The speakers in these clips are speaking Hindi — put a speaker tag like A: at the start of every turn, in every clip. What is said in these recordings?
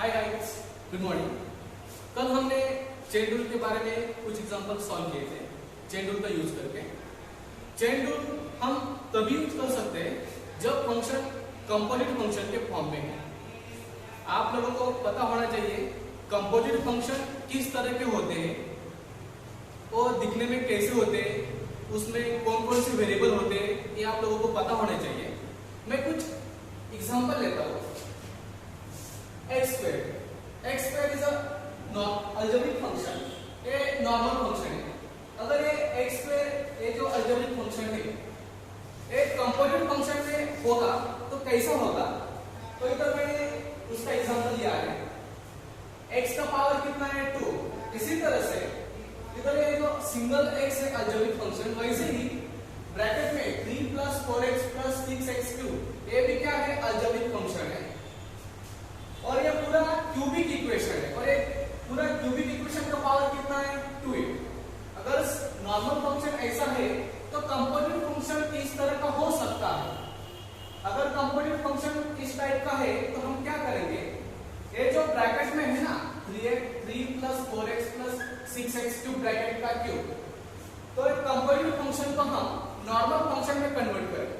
A: Hi guys, good morning. कल हमने चेन रूल के बारे में कुछ एग्जांपल सॉल्व किए थे चेन रूल का यूज करके। चेन रूल हम तभी यूज कर सकते हैं जब फंक्शन कंपोजिट फंक्शन के फॉर्म में है। आप लोगों को पता होना चाहिए कंपोजिट फंक्शन किस तरह के होते हैं, वो दिखने में कैसे होते हैं, उसमें कौन कौन से वेरिएबल होते हैं, ये आप लोगों को पता होना चाहिए। मैं कुछ एग्जांपल लेता हूँ। x square is algebraic function, ये नॉर्मल फंक्शन है। अगर ये x square ये जो अलजेब्रिक फंक्शन है एक कंपोजिट फंक्शन में होगा तो कैसा होगा, तो इधर मैंने उसका एग्जांपल लिया है। x का पावर कितना है 2। इसी तरह से इधर ये जो सिंगल x है अलजेब्रिक फंक्शन, वैसे ही ब्रैकेट में 3 + 4x + 6x³ ये भी क्या है, अलजेब्रिक फंक्शन है। और ये पूरा क्यूबिक इक्वेशन है, और ये पूरा क्यूबिक इक्वेशन का पावर कितना है 2। अगर नॉर्मल फंक्शन ऐसा है तो कंपोजिट फंक्शन इस तरह का हो सकता है। अगर कंपोजिट फंक्शन इस टाइप का है तो हम क्या करेंगे, ये जो ब्रैकेट में है ना 3 + 4x + 6x³ ब्रैकेट का क्यूब, तो एक कंपोजिट फंक्शन को हम नॉर्मल फंक्शन में कन्वर्ट करेंगे।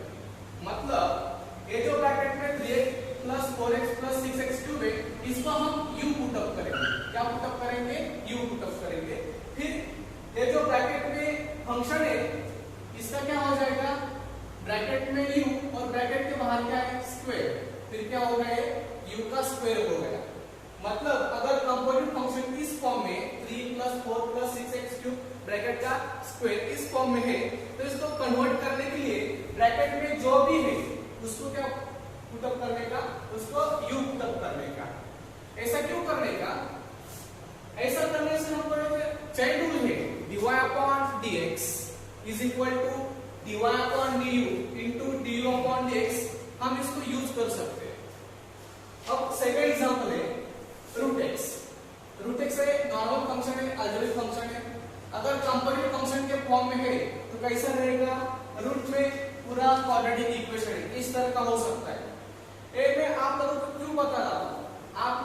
A: मतलब ये जो ब्रैकेट में 3x + 4x + 6x³ है, इसको हम u पुटअप करेंगे। क्या पुटअप करेंगे, u पुटअप करेंगे। फिर ये जो ब्रैकेट में फंक्शन है इसका क्या हो जाएगा, ब्रैकेट में u और ब्रैकेट के बाहर क्या है स्क्वायर, फिर क्या हो गया u का स्क्वायर हो गया। मतलब अगर कंपोजिट फंक्शन इस फॉर्म में 3 + 4 + 6x³ ब्रैकेट का स्क्वायर इस फॉर्म में है, तो इसको कन्वर्ट करने के लिए ब्रैकेट में जो भी है उसको क्या पुटअप करने का, उसको u पुटअप करने का। ऐसा क्यों करने का, ऐसा करने से हमको चेन रूल है dy/dx = dy/du * du/dx, हम इसको यूज कर सकते हैं। अब सेकंड एग्जांपल है √x। √x एक नॉर्मल फंक्शन है, अलजेब्रिक फंक्शन है। अगर कंपोजिट फंक्शन के फॉर्म में है तो कैसा रहेगा, रूट में पूरा क्वाड्रेटिक इक्वेशन है, इस तरह का हो सकता है। एक मैं आप लोगों को क्यों बता रहा हूं, आप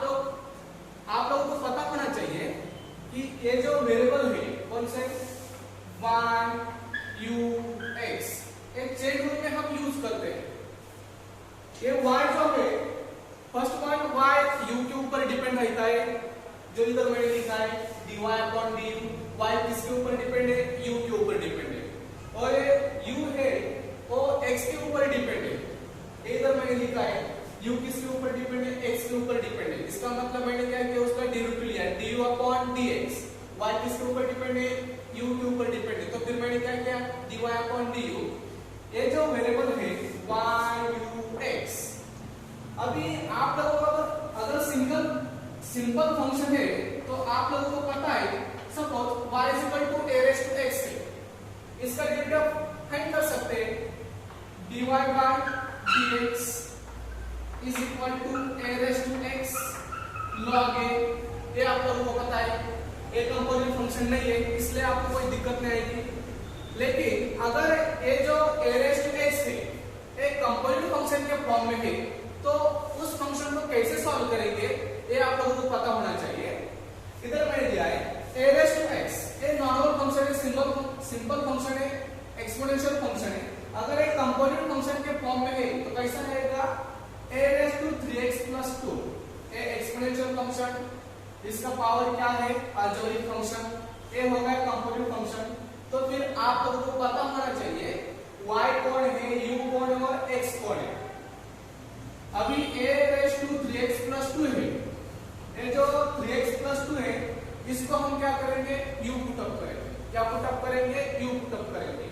A: लोगों को पता होना चाहिए कि ये जो वेरिएबल है कौन से y u x, एक चेन रूल में हम यूज करते हैं। ये y जो है फर्स्ट पॉइंट y u के ऊपर डिपेंड रहता है, जो इधर मैंने लिखा है dy/du। y किसके ऊपर डिपेंड है, u के ऊपर डिपेंड है। और ये u है वो x के ऊपर डिपेंड है, इधर मैंने लिखा है u किसके ऊपर डिपेंड है, x के ऊपर डिपेंड है। इसका मतलब मैंने क्या किया, उसका डेरिवेटिव लिया du/dx। y किसके ऊपर डिपेंड है, u के ऊपर डिपेंड है, तो फिर मैंने क्या किया dy/du। ये जो वेरिएबल है y u x, अभी आप लोगों को अगर सिंपल फंक्शन है तो आप लोगों को पता है सपोज y = a⁻x है, इसका डेरिवेटिव फाइंड कर सकते हैं dy/dx = a⁻x log a। ये आप लोगों को पता है ये कंपोजिट फंक्शन नहीं है, इसलिए आपको कोई दिक्कत नहीं आएगी। लेकिन अगर ये जो a⁻x है एक कंपोजिट फंक्शन के फॉर्म में है तो उस फंक्शन को कैसे सॉल्व करेंगे ये आप लोगों को पता होना चाहिए। इधर मैंने दिया है a⁻x, ये नॉर्मल फंक्शन है, सिंपल फंक्शन है, एक्सपोनेंशियल फंक्शन है। अगर एक कंपोजिट फंक्शन के फॉर्म में है तो कैसा रहेगा a⁻3x + 2, ये एक्सपोनेंशियल फंक्शन, इसका पावर क्या है अलजेब्रिक फंक्शन, ये हो गया कंपोजिट फंक्शन। तो फिर आप लोगों को पता होना चाहिए y कौन है, u कौन है और x कौन है। अभी a⁻3x + 2 है, ये जो 3x + 2 है इसको हम क्या करेंगे u पुटअप करेंगे। क्या पुटअप करेंगे, u पुटअप करेंगे।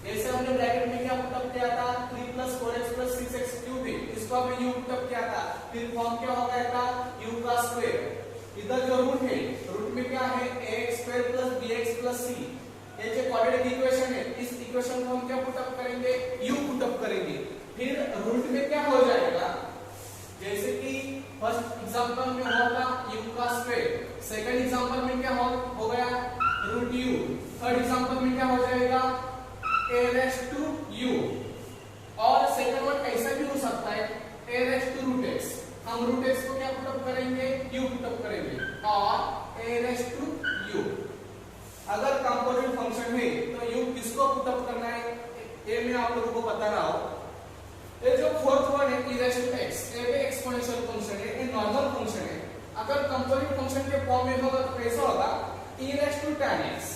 A: जैसे हमने ब्रैकेट में क्या पुटअप किया था 3 + 4x + 6x³, इसको हमने u पुटअप किया था, फिर फॉर्म क्या हो गया था u का स्क्वायर। इधर जो रूट है, रूट में क्या है ax² + bx + c, ये जो क्वाड्रेटिक इक्वेशन है इस इक्वेशन को हम क्या पुटअप करेंगे, u पुटअप करेंगे। फिर रूट में क्या हो जाएगा, जैसे कि फर्स्ट एग्जांपल में हुआ था u का स्क्वायर, सेकंड एग्जांपल में क्या हो गया √u, थर्ड एग्जांपल में क्या हो जाएगा a⁻u, और सेकंड वन ऐसा भी हो सकता है a⁻√x। हम √x को क्या पुटअप करेंगे अगर कंपोजिट फंक्शन के फॉर्म में होगा तो कैसा होगा, e raise to tan x।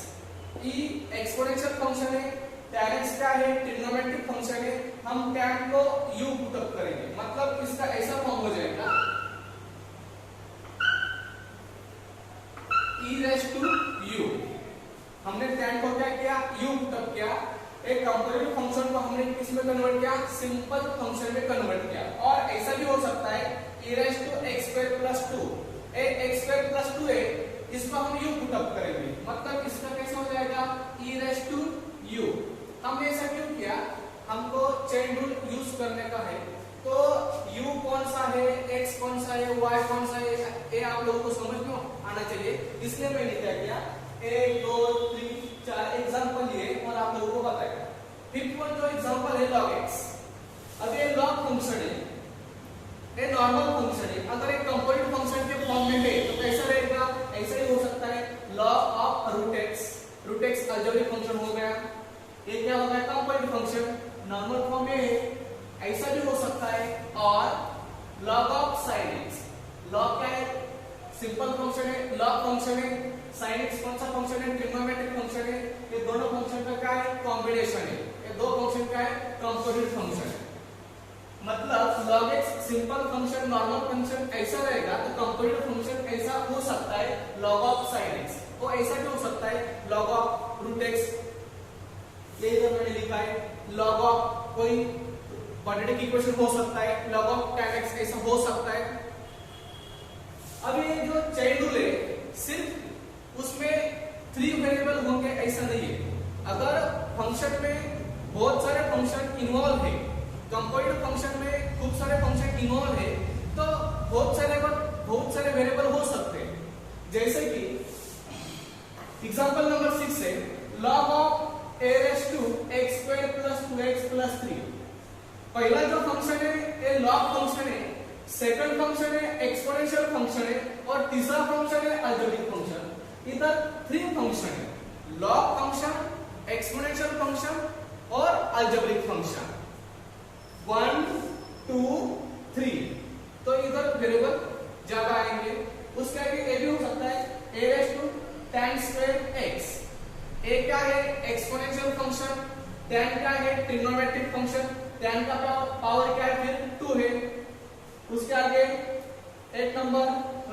A: e exponential function है, tan x क्या है, ट्रिग्नोमेट्रिक फंक्शन है, हम tan को u पुटअप करेंगे, मतलब इसका ऐसा फॉर्म हो जाएगा e रेज़ टू u। हमने tan को क्या किया, u पुटअप किया, एक कंपोजिट फंक्शन को हमने किस में कन्वर्ट किया, सिंपल फंक्शन में कन्वर्ट किया। और ऐसा भी हो सकता है e raise to x² + 2, x² + 2 है, इसको हम u पुटअप करेंगे, मतलब इसका कैसा हो जाएगा e रेज़ टू u। हमने ऐसा क्यों किया, हमको चेन रूल यूज करने का है, तो u कौन सा है, x कौन सा है, y कौन सा है, ये आप लोगों को समझ में आना चाहिए। इसलिए मैंने क्या किया, 1 2 3 4 एग्जांपल लिए और आप लोगों को बताया। फिफ्थ वन जो एग्जांपल है log x। अब ये log फंक्शन है, ये नॉर्मल फंक्शन है, अगर एक कंपोजिट फंक्शन के फॉर्म में है तो कैसा रहेगा, ऐसा ही हो सकता है log of √x algebraic function हो गया, ये क्या हो गया कंपोजिट फंक्शन, नॉर्मल फॉर्म में है। ऐसा भी हो सकता है और log of sin x, log क्या है, सिंपल फंक्शन है, log फंक्शन है, sin x कौन सा फंक्शन है, ट्रिग्नोमेट्रिक फंक्शन है, ये दोनों फंक्शन का क्या है, कॉम्बिनेशन है, ये दो फंक्शन क्या है, कंपोजिट फंक्शन है। मतलब log x simple function, normal function ऐसा रहेगा, तो कंपोजिट फंक्शन ऐसा हो सकता है log ऑफ sin x, वो ऐसा भी हो सकता है log ऑफ √x, ये इधर मैंने लिखा है, log ऑफ कोई क्वाड्रेटिक इक्वेशन हो सकता है, log ऑफ tan x ऐसा हो सकता है। अब ये जो चेन रूल है, सिर्फ उसमें 3 वेरिएबल होंगे ऐसा नहीं है, अगर फंक्शन में बहुत सारे फंक्शन इन्वॉल्व है, कंपोजिट फंक्शन में खूब सारे फंक्शन इन्वॉल्व है, तो बहुत सारे वेरिएबल हो सकते हैं। जैसे कि एग्जांपल नंबर 6 है log of a raise to x² + 2x + 3। पहला जो फंक्शन है ये log फंक्शन है, सेकंड फंक्शन है एक्सपोनेंशियल फंक्शन है, और तीसरा फंक्शन है अलजेब्रिक फंक्शन। इधर 3 फंक्शन है, log फंक्शन, एक्सपोनेंशियल फंक्शन और अलजेब्रिक फंक्शन, 1 2 3। तो इधर वेरिएबल ज्यादा आएंगे, उसके आगे ये भी हो सकता है a raise to tan² x। a क्या है, एक्सपोनेंशियल फंक्शन, tan क्या है, ट्रिग्नोमेट्रिक फंक्शन, tan का पावर क्या है, फिर 2 है। उसके आगे एक number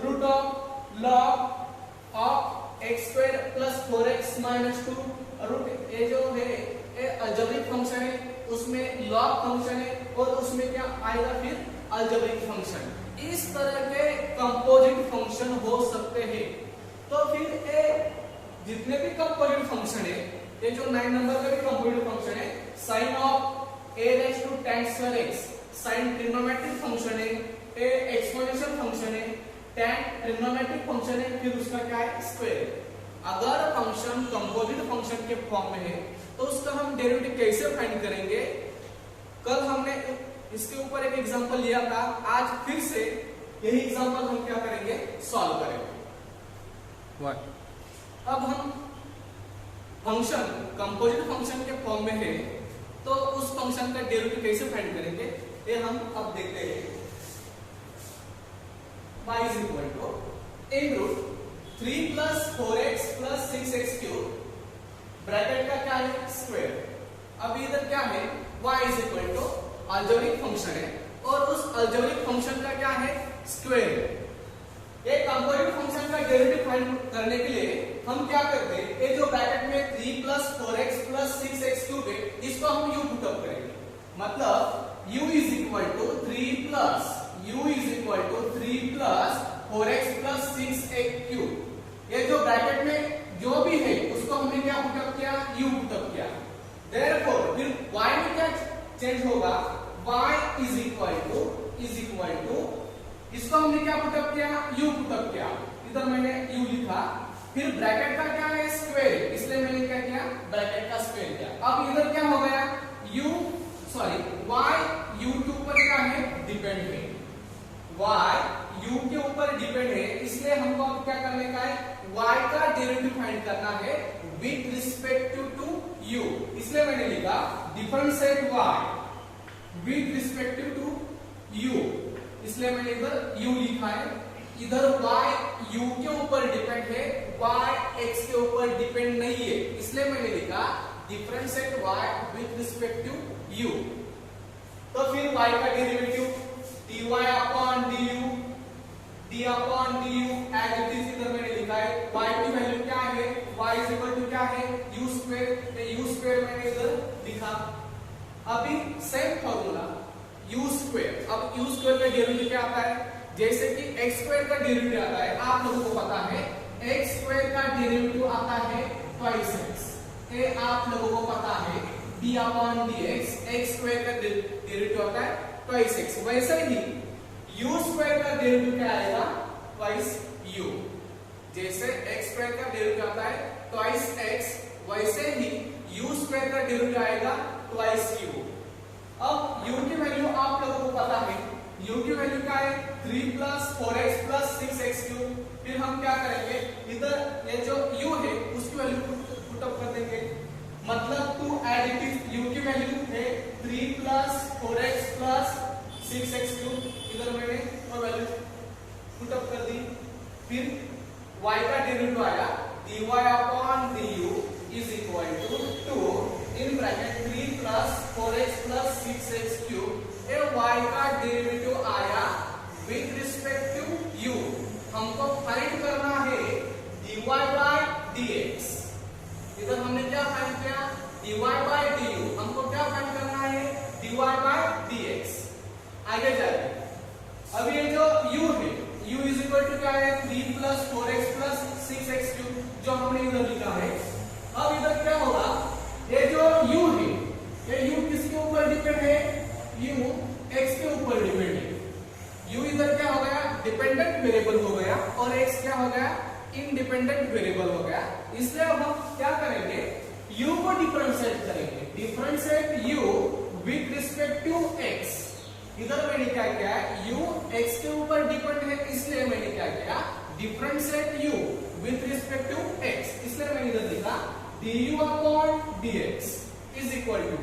A: √log of x² + 4x - 2, root ये जो है ये अलजेब्रिक फंक्शन है, उसमें log फंक्शन है और उसमें क्या आएगा फिर अलजेब्रिक फंक्शन। इस तरह के कंपोजिट फंक्शन हो सकते हैं। तो फिर ये जितने भी कंपोजिट फंक्शन है, ये जो 9 नंबर का भी कंपोजिट फंक्शन है, sin of a raise to tan² x, sin trigonometric function है, a एक्सपोनेंशियल फंक्शन है, tan ट्रिग्नोमेट्रिक फंक्शन है, फिर उसका क्या है, स्क्वायर। अगर फंक्शन कंपोजिट फंक्शन के फॉर्म में है तो उसका हम डेरिवेटिव कैसे फाइंड करेंगे, कल हमने इसके ऊपर एक एग्जांपल लिया था, आज फिर से यही एग्जांपल हम क्या करेंगे, सॉल्व करेंगे। अब हम फंक्शन कंपोजिट फंक्शन के फॉर्म में है तो उस फंक्शन का डेरिवेटिव कैसे फाइंड करेंगे, ये हम अब देखते हैं। y = 3 + 4x + 6x³ ब्रैकेट का क्या है, स्क्वायर। अब इधर क्या है, y = अलजेब्रिक फंक्शन है और उस अलजेब्रिक फंक्शन का क्या है, स्क्वायर। ये कंपोजिट फंक्शन का डेरिवेटिव फाइंड करने के लिए हम क्या करते हैं, ये जो ब्रैकेट में 3 + 4x + 6x³ है, इसको हम u पुटअप करेंगे, मतलब u = 3 + 4x + 6x³। ये जो ब्रैकेट में जो भी है उसको हमने क्या पुटअप किया, u पुटअप किया। देयरफॉर फिर y में क्या चेंज होगा, y इसको हमने क्या पुटअप किया, u पुटअप किया, इधर मैंने u लिखा, फिर ब्रैकेट का क्या है, स्क्वायर, इसलिए मैंने क्या किया, ब्रैकेट का स्क्वायर किया। अब इधर क्या हो गया, y u के ऊपर क्या है, डिपेंड है, y u के ऊपर डिपेंड है, इसलिए हमको अब क्या करने का है, y का डेरिवेटिव फाइंड करना है विद रिस्पेक्ट टू u, इसलिए मैंने लिखा differentiate y with respect to u, इसलिए मैंने इधर u लिखा है। इधर y u के ऊपर डिपेंड है, y x के ऊपर डिपेंड नहीं है, इसलिए मैंने लिखा differentiate y with respect to u। तो फिर y का derivative dy upon du, d upon du as it is इधर मैंने लिखा है। y की वैल्यू क्या है, y इज इक्वल टू क्या है u स्क्वायर, u स्क्वायर मैंने इधर लिखा। अभी सेम फॉर्मूला u स्क्वायर, अब u स्क्वायर का डेरिवेटिव क्या आता है, जैसे कि x स्क्वायर का डेरिवेटिव आता है, आप लोगों को पता है x स्क्वायर का डेरिवेटिव आता है ट्वाइस x, ये आप लोगों को पता है d upon dx, x square का डेरिवेटिव आता है ट्वाइस x। वैसे ही u स्क्वायर का डेरिवेटिव क्या आएगा, ट्वाइस u। जैसे x स्क्वायर का डेरिवेटिव आता है ट्वाइस x, वैसे ही u स्क्वायर का डेरिवेटिव आएगा ट्वाइस u। अब u की वैल्यू आप लोगों को पता है, u की वैल्यू क्या है 3 plus 4x plus 6x cube. फिर हम क्या करेंगे, इधर ये जो u है उसकी वैल्यू पुट अप कर देंगे, मतलब टू एडिटिव u की वैल्यू है 3 plus 4x plus 6x cube, इधर मैंने वो वैल्यू पुट अप कर दी। फिर y का डेरिवेटिव आया dy upon du is equal to 2 in bracket 3 plus 4x plus 6x cube. ये y का डेरिवेटिव आया विद रिस्पेक्ट टू u। हमको फाइंड करना है dy बाय dx। इधर हमने क्या फाइंड किया, dy बाय du, हमको क्या फाइंड करना है dy बाय dx। आगे जाइए, अब ये जो u है, u इज इक्वल टू क्या है 3 plus 4x plus 6x cube, जो हमने इधर लिखा है। अब इधर क्या होगा, ये जो u है, ये u किसके ऊपर डिपेंड है, u x के ऊपर डिपेंड है। u इधर क्या हो गया, डिपेंडेंट वेरिएबल हो गया, और x क्या हो गया, इंडिपेंडेंट वेरिएबल हो गया। इसलिए अब हम क्या करेंगे, u को डिफरेंशिएट करेंगे, differentiate u with respect to x। इधर मैंने क्या किया, u x के ऊपर डिपेंड है, इसलिए मैंने क्या किया, differentiate u with respect to x। इसलिए मैंने इधर लिखा du upon dx is equal to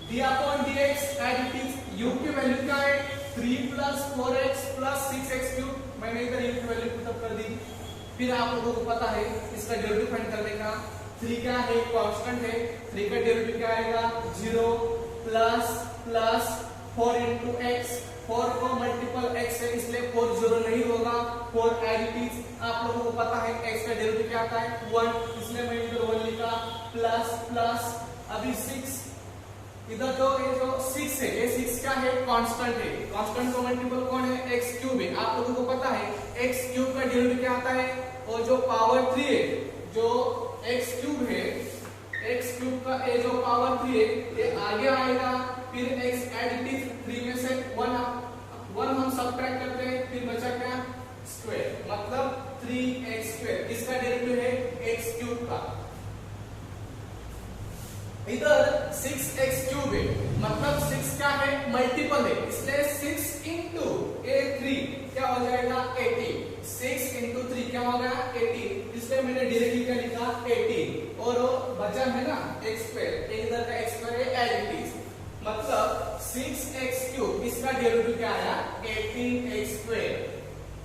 A: d upon dx as it is. u की वैल्यू क्या है 3 plus 4x plus 6x cube, मैंने इधर u की वैल्यू पुट अप कर दी। फिर आप लोगों को पता है इसका डेरिवेटिव फाइंड करने का, 3 क्या है, कांस्टेंट है, 3 का डेरिवेटिव क्या आएगा 0 प्लस प्लस 4 इंटू एक्स, 4 को मल्टीपल x है इसलिए 4 0 नहीं होगा, 4 एज इट इज। आप लोगों को पता है x का डेरिवेटिव क्या आता है 1, इसलिए मैं इधर 1 लिखा, प्लस प्लस अभी 6, इधर जो ये जो 6 है, ये 6 क्या है, कांस्टेंट है, कांस्टेंट को मल्टीपल कौन है, x क्यूब है। आप लोगों को पता है x क्यूब का डेरिवेटिव क्या आता है, और जो पावर 3 है, जो x क्यूब है, x क्यूब का ये जो पावर 3 है ये आगे आएगा, फिर x एडिटिव 3 में से 1 हम सबट्रैक्ट करते हैं, फिर बचा क्या, स्क्वायर, मतलब 3x स्क्वायर। इसका डेरिवेटिव है x क्यूब का। इधर 6x क्यूब है, मतलब 6 क्या है, मल्टीपल है, इसलिए 6 इंटू 3 क्या हो जाएगा 18। 6 इंटू 3 क्या हो गया 18, इसलिए मैंने डायरेक्टली क्या लिखा 18, और वो बचा है ना x स्क्वायर, इधर का x स्क्वायर है एज इट इज, मतलब 6x क्यूब, इसका डेरिवेटिव क्या आया 18x स्क्वायर।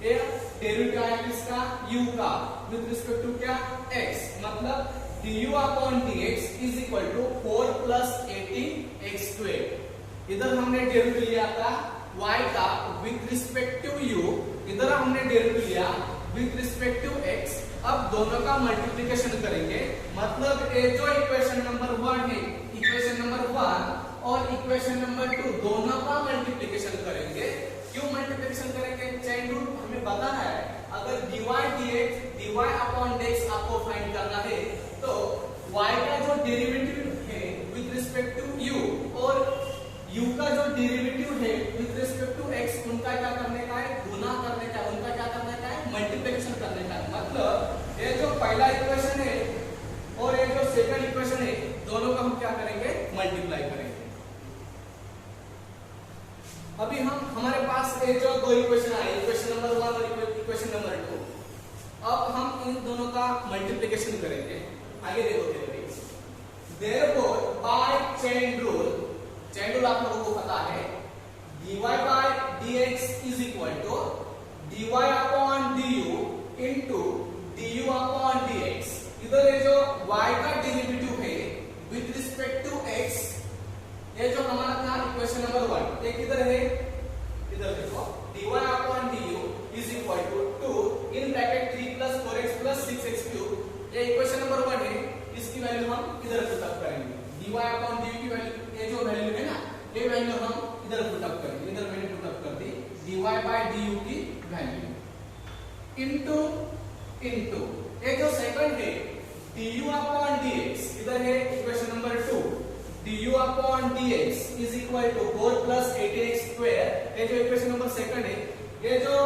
A: ये डेरिवेटिव आया किसका, u का विद रिस्पेक्ट टू क्या x, मतलब du upon dx is equal to 4 plus 18x square. इधर हमने डेरिवेटिव लिया था y का विद रिस्पेक्ट टू u, इधर हमने डेरिवेटिव लिया विद रिस्पेक्ट टू x। अब दोनों का मल्टीप्लिकेशन करेंगे, मतलब ये जो इक्वेशन नंबर 1 है, इक्वेशन नंबर 1 और इक्वेशन नंबर 2 दोनों का मल्टीप्लिकेशन करेंगे। क्यों मल्टीप्लिकेशन करेंगे, चेन रूल हमें पता है, अगर dy dx dy upon dx आपको फाइंड करना है, तो y का जो डेरिवेटिव है विद रिस्पेक्ट टू u और u का जो डेरिवेटिव है विद रिस्पेक्ट टू x, उनका क्या करने का है, गुना करने का, उनका क्या करने का है, मल्टीप्लिकेशन करने का है। मतलब ये जो पहला इक्वेशन है और ये जो सेकंड इक्वेशन है, दोनों का हम क्या करेंगे, मल्टीप्लाई करेंगे। अभी हमारे पास ये जो दो इक्वेशन आए, इक्वेशन नंबर 1 और इक्वेशन नंबर 2, अब हम इन दोनों का मल्टीप्लिकेशन करेंगे। आगे देखो therefore by chain rule आप लोगों को पता है dy by dx is equal to dy upon हमारा था इक्वेशन नंबर 1, ये किधर है, इधर देखो dy upon du is equal to 2 in bracket 3 plus 4x plus 6x cube, ये इक्वेशन नंबर 1 है, इसकी वैल्यू हम इधर पुट अप करेंगे। dy upon du की वैल्यू, ये जो वैल्यू है ना, ये वैल्यू हम इधर पुट अप करेंगे, इधर मैंने पुट अप कर दी dy by du की वैल्यू इनटू ये जो सेकंड है du upon dx, इधर है equation number 2, du upon dx is equal to 4 plus 18x square, ये जो इक्वेशन नंबर सेकंड है, ये जो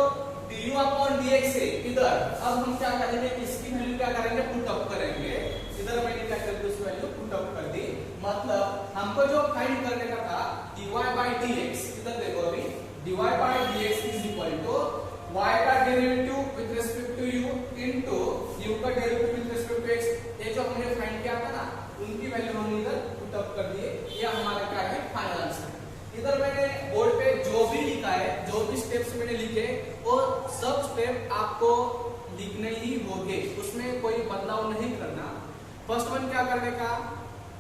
A: du upon dx है इधर, अब हम क्या करेंगे, इसकी वैल्यू क्या करेंगे, पुट अप करेंगे। इधर मैंने क्या कर दी, उस वैल्यू पुट अप कर दी, मतलब हमको जो फाइंड करने का था dy by dx, इधर देखो अभी dy by dx is equal to y का derivative with respect to u into u का derivative with respect to x, ये जो हमने फाइंड किया था ना, उनकी वैल्यू हमने इधर पुट अप कर दिए। ये हमारा क्या है, फाइनल आंसर। इधर मैंने बोर्ड पे जो भी लिखा है, जो भी स्टेप्स मैंने लिखे, वो सब स्टेप आपको लिखने ही होंगे, उसमें कोई बदलाव नहीं करना। फर्स्ट वन क्या करने का,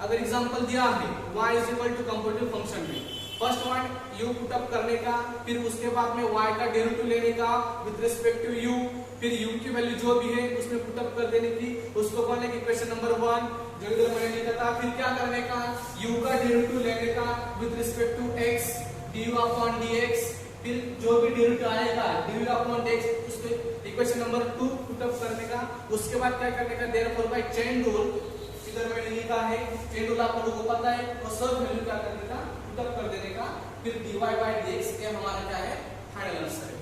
A: अगर एग्जांपल दिया है y इज इक्वल टू कंप्यूटिव फंक्शन में, first one u put up करने का, फिर उसके बाद में y का डेरिवेटिव लेने का विद रिस्पेक्ट टू u, फिर u की वैल्यू जो भी है उसमें पुट अप कर देने की, उसको बोलने की इक्वेशन नंबर 1 जो इधर मैंने लिखा था। फिर क्या करने का, u का डेरिवेटिव लेने का with respect to x du upon dx, फिर जो भी डेरिवेटिव आएगा du अपॉन dx, उसको इक्वेशन नंबर 2 पुट अप करने का। उसके बाद क्या करने का, देयरफॉर बाय चेन रूल, इधर मैंने लिखा है चेन रूल, आप लोगों को पता है, वो सब वैल्यू क्या करने का, पुट अप कर देने का, फिर dy by dx, ये हमारा क्या है, फाइनल आंसर है।